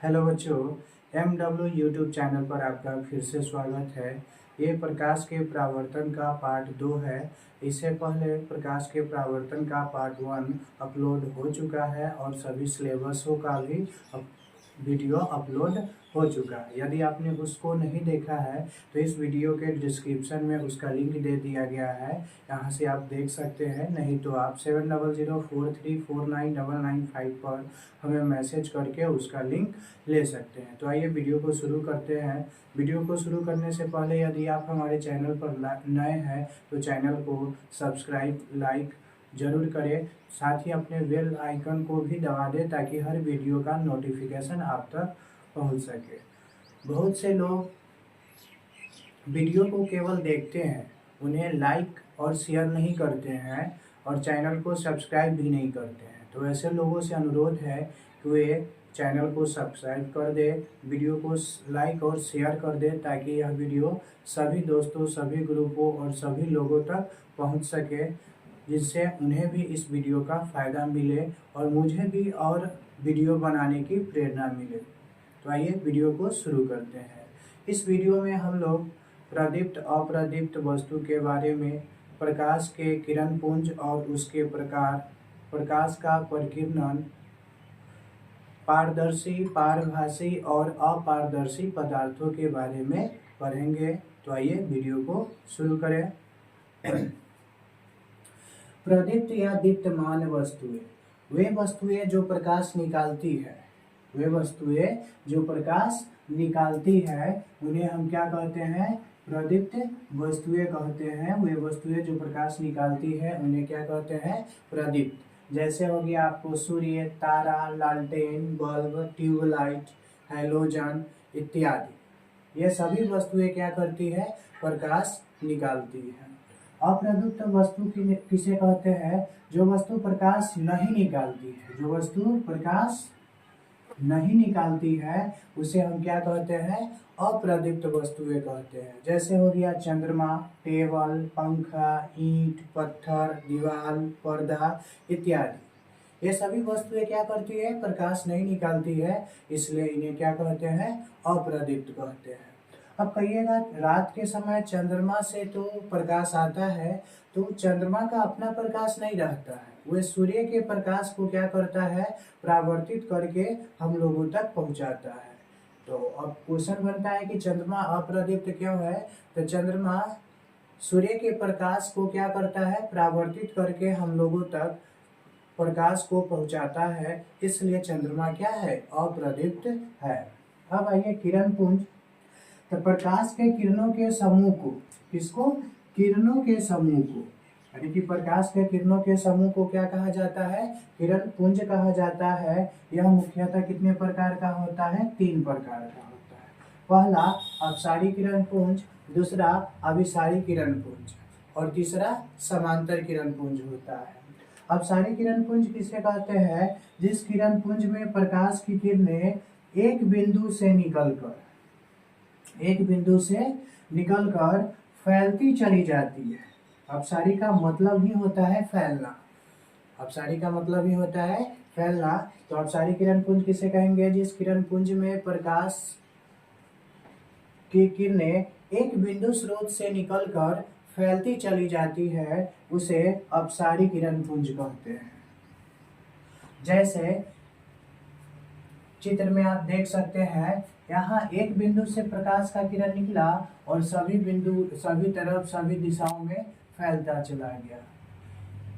Hello बच्चों, MW YouTube channel पर आपका फिर से स्वागत है। ये प्रकाश के परावर्तन का पार्ट 2 है। इससे पहले प्रकाश के परावर्तन का पार्ट 1 अपलोड हो चुका है और सभी सिलेबसों का भी वीडियो अपलोड हो चुका है। यदि आपने उसको नहीं देखा है तो इस वीडियो के डिस्क्रिप्शन में उसका लिंक दे दिया गया है, यहाँ से आप देख सकते हैं। नहीं तो आप 7004349995 पर हमें मैसेज करके उसका लिंक ले सकते हैं। तो आइए वीडियो को शुरू करते हैं। वीडियो को शुरू करने से पहले यदि आप हमारे चैनल पर नए हैं तो चैनल को सब्सक्राइब लाइक जरूर करें, साथ ही अपने बेल आइकन को भी दबा दें ताकि हर वीडियो का नोटिफिकेशन आप तक पहुंच सके। बहुत से लोग वीडियो को केवल देखते हैं, उन्हें लाइक और शेयर नहीं करते हैं और चैनल को सब्सक्राइब भी नहीं करते हैं। तो ऐसे लोगों से अनुरोध है कि वे चैनल को सब्सक्राइब कर दे, वीडियो को लाइक और शेयर कर दे ताकि यह वीडियो सभी दोस्तों, सभी ग्रुपों और सभी लोगों तक पहुंच सके, जिससे उन्हें भी इस वीडियो का फ़ायदा मिले और मुझे भी और वीडियो बनाने की प्रेरणा मिले। तो आइए वीडियो को शुरू करते हैं। इस वीडियो में हम लोग प्रदीप्त अप्रदीप्त वस्तु के बारे में, प्रकाश के किरण पुंज और उसके प्रकार, प्रकाश का परिकीर्णन, पारदर्शी, पारभासी और अपारदर्शी पदार्थों के बारे में पढ़ेंगे। तो आइए वीडियो को शुरू करें। प्रदीप्त या दीप्तमान वस्तुएं वे वस्तुएं जो प्रकाश निकालती है, वे वस्तुएं जो प्रकाश निकालती है उन्हें हम क्या कहते हैं? प्रदीप्त वस्तुएं कहते हैं। वे वस्तुएं जो प्रकाश निकालती है उन्हें क्या कहते हैं? प्रदीप्त। जैसे हो गया आपको सूर्य, तारा, लालटेन, बल्ब, ट्यूबलाइट, हैलोजन इत्यादि। ये सभी वस्तुएं क्या करती है? प्रकाश निकालती है। अप्रदीप्त वस्तु किसे कहते हैं? जो वस्तु प्रकाश नहीं निकालती है। जो वस्तु प्रकाश नहीं निकालती है उसे हम क्या कहते हैं? अप्रदीप्त वस्तुएं कहते हैं। जैसे हो गया चंद्रमा, टेबल, पंखा, ईंट, पत्थर, दीवार, पर्दा इत्यादि। ये सभी वस्तुएं क्या करती है? प्रकाश नहीं निकालती है, इसलिए इन्हें क्या कहते हैं? अप्रदीप्त कहते हैं। अब कहिएगा, रात के समय चंद्रमा से तो प्रकाश आता है, तो चंद्रमा का अपना प्रकाश नहीं रहता है, वह सूर्य के प्रकाश को क्या करता है? परावर्तित करके हम लोगों तक पहुंचाता है। तो अब क्वेश्चन बनता है कि चंद्रमा अप्रदीप्त क्यों है? तो चंद्रमा सूर्य के प्रकाश को क्या करता है? परावर्तित करके हम लोगों तक प्रकाश को पहुंचाता है, इसलिए चंद्रमा क्या है? अप्रदीप्त है। अब आइए किरण पुंज। तो प्रकाश के किरणों के समूह को, किसको? किरणों के समूह को, यानी कि प्रकाश के किरणों के समूह को क्या कहा जाता है? किरण पुंज कहा जाता है। यह मुख्यतः कितने प्रकार का होता है? 3 प्रकार का होता है। पहला अपसारी किरण पुंज, दूसरा अभिसारी किरण पुंज और तीसरा समांतर किरण पुंज होता है। अपसारी किरण पुंज किसे कहते हैं? जिस किरण पुंज में प्रकाश की किरणें एक बिंदु से निकलकर फैलती चली जाती है। अपसारी का मतलब ही होता है फैलना। अपसारी का मतलब ही होता है फैलना। तो अपसारी किरण पुंज किसे कहेंगे? जिस किरण पुंज में प्रकाश की किरणें एक बिंदु स्रोत से निकलकर फैलती चली जाती है, उसे अपसारी किरण पुंज कहते हैं। जैसे चित्र में आप देख सकते हैं, यहाँ एक बिंदु से प्रकाश का किरण निकला और सभी तरफ, सभी दिशाओं में फैलता चला गया।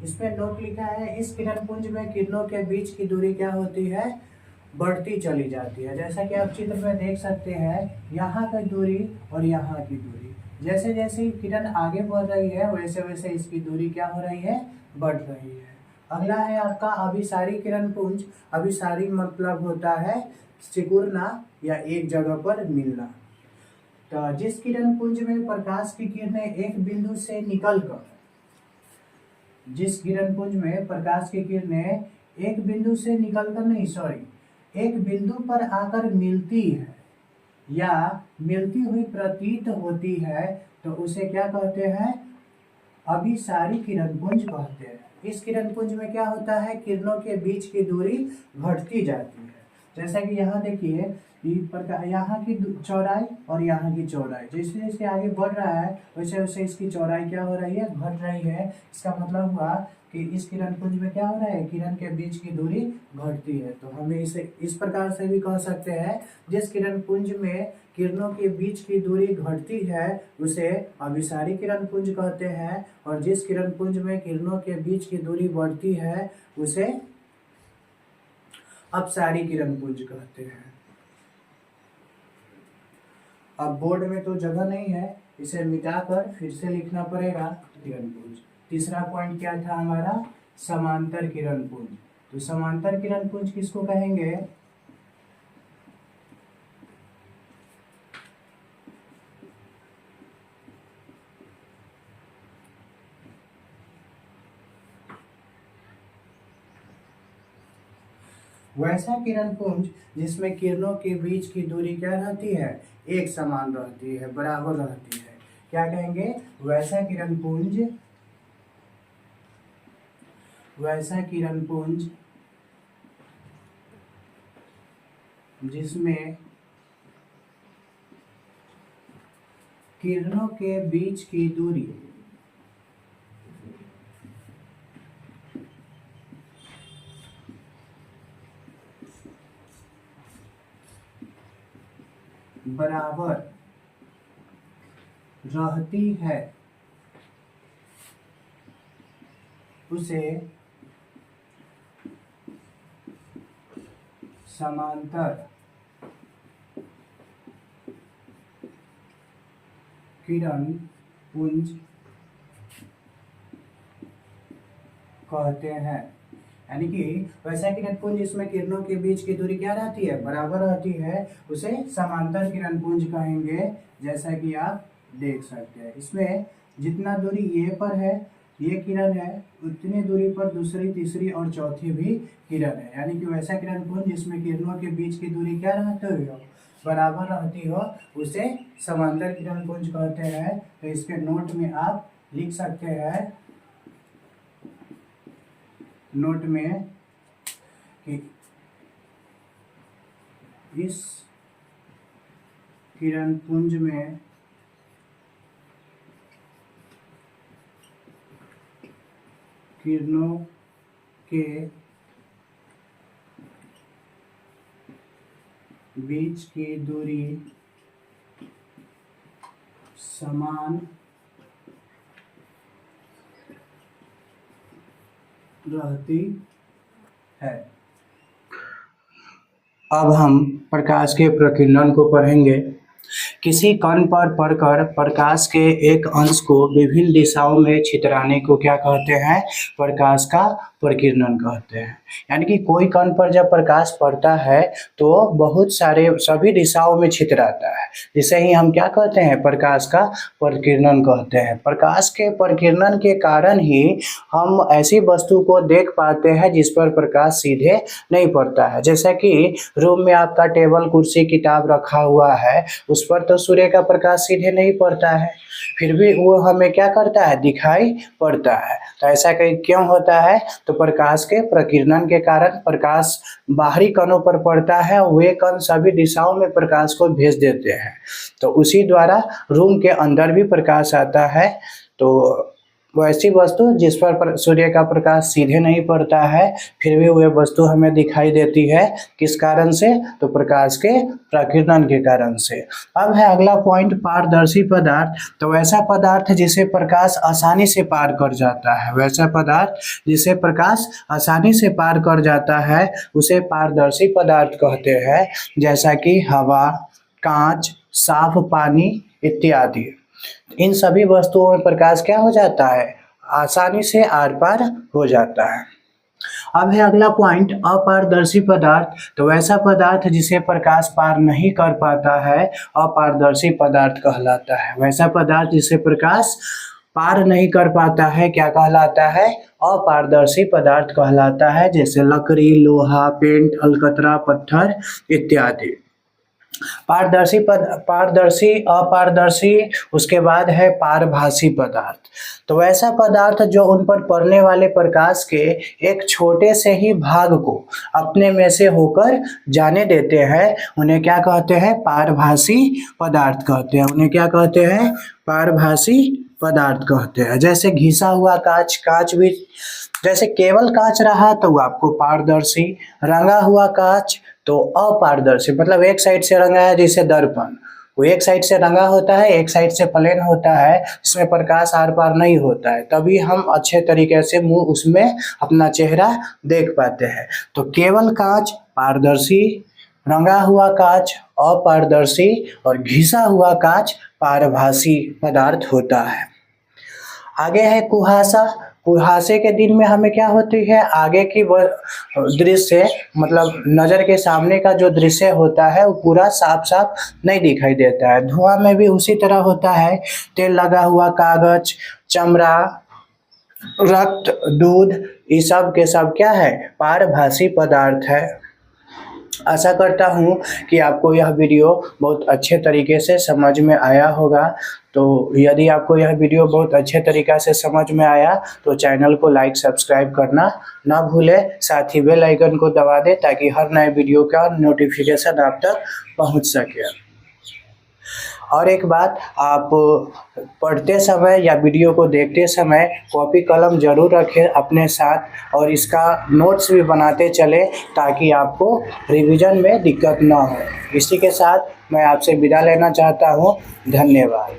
इसमें नोट लिखा है, इस किरण पुंज में किरणों के बीच की दूरी क्या होती है? बढ़ती चली जाती है। जैसा कि आप चित्र में देख सकते हैं, यहाँ की दूरी और यहाँ की दूरी, जैसे जैसे किरण आगे बढ़ रही है वैसे वैसे इसकी दूरी क्या हो रही है? बढ़ रही है। अगला है आपका अभिसारी किरण पुंज। अभिसारी मतलब होता है सिकुड़ना या एक जगह पर मिलना। तो जिस किरण पुंज में प्रकाश की किरणें एक बिंदु से निकलकर, जिस किरण पुंज में प्रकाश की किरणें एक बिंदु से निकलकर नहीं, एक बिंदु पर आकर मिलती है या मिलती हुई प्रतीत होती है, तो उसे क्या कहते हैं? अभिसारी किरण पुंज कहते हैं। इस किरण पुंज में क्या होता है? किरणों के बीच की दूरी घटती जाती है। जैसा कि यहाँ देखिए यहाँ की चौड़ाई और यहाँ की चौड़ाई जैसे जैसे आगे बढ़ रहा है वैसे वैसे इसकी चौड़ाई क्या हो रही है, घट रही है। इसका मतलब हुआ कि इस किरण पुंज में क्या हो रहा है, किरण के बीच की दूरी घटती है। तो हमें इसे इस प्रकार से भी कह सकते हैं, जिस किरण पुंज में किरणों के बीच की दूरी घटती है उसे अभिसारी किरण पुंज कहते हैं, और जिस किरण पुंज में किरणों के बीच की दूरी बढ़ती है उसे अपसारी किरण पुंज कहते हैं। अब बोर्ड में तो जगह नहीं है, इसे मिटाकर फिर से लिखना पड़ेगा किरण पुंज। तीसरा पॉइंट क्या था हमारा, समांतर किरण पुंज। तो समांतर किरण पुंज किसको कहेंगे, वैसा किरण पुंज जिसमें किरणों के बीच की दूरी क्या रहती है, एक समान रहती है, बराबर रहती है। क्या कहेंगे, वैसा किरण पुंज, वैसा किरण पुंज जिसमें किरणों के बीच की दूरी बराबर रहती है उसे समांतर किरण पुंज कहते हैं। यानी कि वैसा किरण पुंज जिसमें किरणों के बीच की दूरी क्या रहती है, बराबर रहती है, उसे समांतर किरण पुंज कहेंगे। जैसा कि आप देख सकते हैं, इसमें जितना दूरी ये पर है, ये किरण है, उतनी दूरी पर दूसरी, तीसरी और चौथी भी किरण है। यानी कि वैसा किरण पुंज जिसमें किरणों के बीच की दूरी क्या रहती हो, बराबर रहती हो, उसे समांतर किरण पुंज कहते हैं। तो इसके नोट में आप लिख सकते हैं, नोट में, कि इस किरण पुंज में किरणों के बीच की दूरी समान रहती है। अब हम प्रकाश के प्रकीर्णन को पढ़ेंगे। किसी कण पर पड़कर प्रकाश के एक अंश को विभिन्न दिशाओं में छितराने को क्या कहते हैं, प्रकाश का प्रकीर्णन कहते हैं। यानी कि कोई कण पर जब प्रकाश पड़ता है तो बहुत सारे सभी दिशाओं में छितराता है, जिसे ही हम क्या कहते हैं, प्रकाश का प्रकीर्णन कहते हैं। प्रकाश के प्रकीर्णन के कारण ही हम ऐसी वस्तु को देख पाते हैं जिस पर प्रकाश सीधे नहीं पड़ता है। जैसा कि रूम में आपका टेबल, कुर्सी, किताब रखा हुआ है, उस पर तो सूर्य का प्रकाश सीधे नहीं पड़ता है, फिर भी वो हमें क्या करता है, दिखाई पड़ता है। तो ऐसा क्यों होता है, तो प्रकाश के प्रकीर्णन के कारण प्रकाश बाहरी कणों पर पड़ता है, वे कण सभी दिशाओं में प्रकाश को भेज देते हैं, तो उसी द्वारा रूम के अंदर भी प्रकाश आता है। तो वो ऐसी वस्तु जिस पर सूर्य का प्रकाश सीधे नहीं पड़ता है, फिर भी वह वस्तु हमें दिखाई देती है, किस कारण से, तो प्रकाश के प्रकीर्णन के कारण से। अब है अगला पॉइंट, पारदर्शी पदार्थ। तो वैसा पदार्थ जिसे प्रकाश आसानी से पार कर जाता है, वैसा पदार्थ जिसे प्रकाश आसानी से पार कर जाता है उसे पारदर्शी पदार्थ कहते हैं। जैसा कि हवा, कांच, साफ पानी इत्यादि, इन सभी वस्तुओं में प्रकाश क्या हो जाता है, आसानी से आर पार हो जाता है। अब है अगला पॉइंट, अपारदर्शी पदार्थ। तो वैसा पदार्थ जिसे प्रकाश पार नहीं कर पाता है अपारदर्शी पदार्थ कहलाता है। वैसा पदार्थ जिसे प्रकाश पार नहीं कर पाता है क्या कहलाता है, अपारदर्शी पदार्थ कहलाता है। जैसे लकड़ी, लोहा, पेंट, अलकतरा, पत्थर इत्यादि। पारदर्शी, अपारदर्शी, उसके बाद है पारभासी पदार्थ। तो वैसा पदार्थ जो उन पर पड़ने वाले प्रकाश के एक छोटे से ही भाग को अपने में से होकर जाने देते हैं, उन्हें क्या कहते हैं? पारभासी पदार्थ कहते हैं। उन्हें क्या कहते हैं? पारभासी पदार्थ कहते हैं। जैसे घिसा हुआ कांच, कांच भी जैसे केवल कांच रहा तो वो आपको पारदर्शी, रंगा हुआ कांच तो अपारदर्शी, मतलब एक साइड से रंगा है, जैसे दर्पण, वो एक साइड से रंगा होता है, एक साइड से प्लेन होता है, इसमें प्रकाश आर पार नहीं होता है, तभी हम अच्छे तरीके से मुंह उसमें अपना चेहरा देख पाते हैं। तो केवल कांच पारदर्शी, रंगा हुआ कांच अपारदर्शी और घिसा हुआ कांच पारभासी पदार्थ होता है। आगे है कुहासा। कुहासे के दिन में हमें क्या होती है? आगे की दृश्य, मतलब नज़र के सामने का जो दृश्य होता है वो पूरा साफ साफ नहीं दिखाई देता है। धुआं में भी उसी तरह होता है। तेल लगा हुआ कागज, चमड़ा, रक्त, दूध, ये सब के सब क्या है? पारभासी पदार्थ है। आशा करता हूँ कि आपको यह वीडियो बहुत अच्छे तरीके से समझ में आया होगा। तो यदि आपको यह वीडियो बहुत अच्छे तरीक़े से समझ में आया तो चैनल को लाइक सब्सक्राइब करना ना भूलें, साथ ही बेल आइकन को दबा दें ताकि हर नए वीडियो का नोटिफिकेशन आप तक पहुंच सके। और एक बात, आप पढ़ते समय या वीडियो को देखते समय कॉपी कलम ज़रूर रखें अपने साथ और इसका नोट्स भी बनाते चलें ताकि आपको रिवीजन में दिक्कत ना हो। इसी के साथ मैं आपसे विदा लेना चाहता हूँ। धन्यवाद।